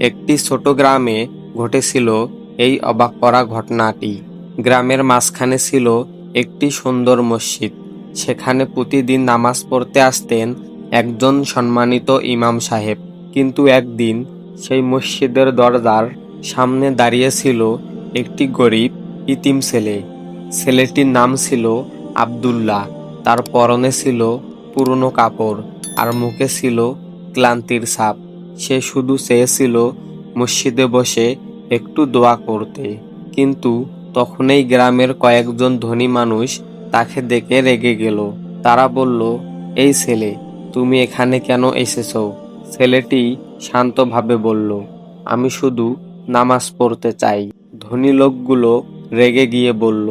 একটি ছোট গ্রামে ঘটেছিল এই অবাক করা ঘটনাটি। গ্রামের মাঝখানে ছিল একটি সুন্দর মসজিদ। সেখানে প্রতিদিন নামাজ পড়তে আসতেন একজন সম্মানিত ইমাম সাহেব। কিন্তু একদিন সেই মসজিদের দরজার সামনে দাঁড়িয়ে ছিল একটি গরিব ইতিম ছেলে। ছেলেটির নাম ছিল আব্দুল্লাহ। তার পরনে ছিল পুরনো কাপড় আর মুখে ছিল ক্লান্তির ছাপ। সে শুধু চেয়েছিল মসজিদে বসে একটু দোয়া করতে। কিন্তু তখনই গ্রামের কয়েকজন ধনী মানুষ তাকে দেখে রেগে গেল। তারা বলল, এই ছেলে, তুমি এখানে কেন এসেছো? ছেলেটি শান্তভাবে বলল, আমি শুধু নামাজ পড়তে চাই। ধনী লোকগুলো রেগে গিয়ে বলল,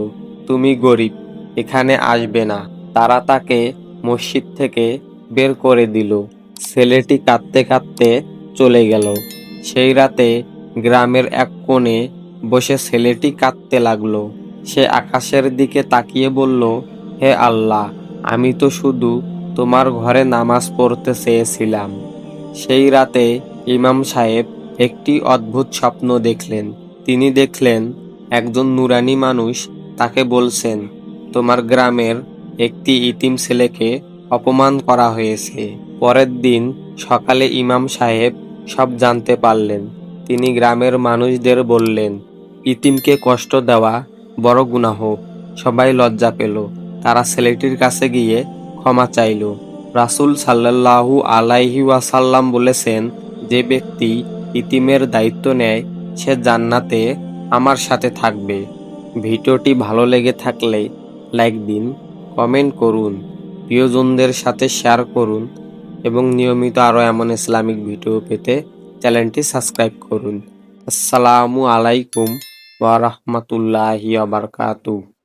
তুমি গরিব, এখানে আসবে না। তারা তাকে মসজিদ থেকে বের করে দিল। ছেলেটি কাঁদতে কাঁদতে চলে গেল। সেই রাতে গ্রামের এক কোণে বসে ছেলেটি কাঁদতে লাগলো। সে আকাশের দিকে তাকিয়ে বলল, হে আল্লাহ, আমি তো শুধু তোমার ঘরে নামাজ পড়তে চেয়েছিলাম। সেই রাতে ইমাম সাহেব একটি অদ্ভুত স্বপ্ন দেখলেন। তিনি দেখলেন একজন নুরানি মানুষ তাকে বলছেন, তোমার গ্রামের একটি ইতিম ছেলেকে অপমান করা হয়েছে। পরের দিন সকালে ইমাম সাহেব সব জানতে পারলেন। তিনি গ্রামের মানুষদের বললেন, ইতিমকে কষ্ট দেওয়া বড় গুনাহ। সবাই লজ্জা পেল। তারা ছেলেটির কাছে গিয়ে ক্ষমা চাইল। রাসূল সাল্লাল্লাহু আলাইহি ওয়াসাল্লাম বলেছেন, যে ব্যক্তি ইতিমের দায়িত্ব নেয় সে জান্নাতে আমার সাথে থাকবে। ভিডিওটি ভালো লেগে থাকলে লাইক দিন, কমেন্ট করুন, প্রিয়জনদের সাথে শেয়ার করুন এবং নিয়মিত আরও এমন ইসলামিক ভিডিও পেতে চ্যানেলটি সাবস্ক্রাইব করুন। আসসালামু আলাইকুম ওয়া রাহমাতুল্লাহি ওয়া বারাকাতুহু।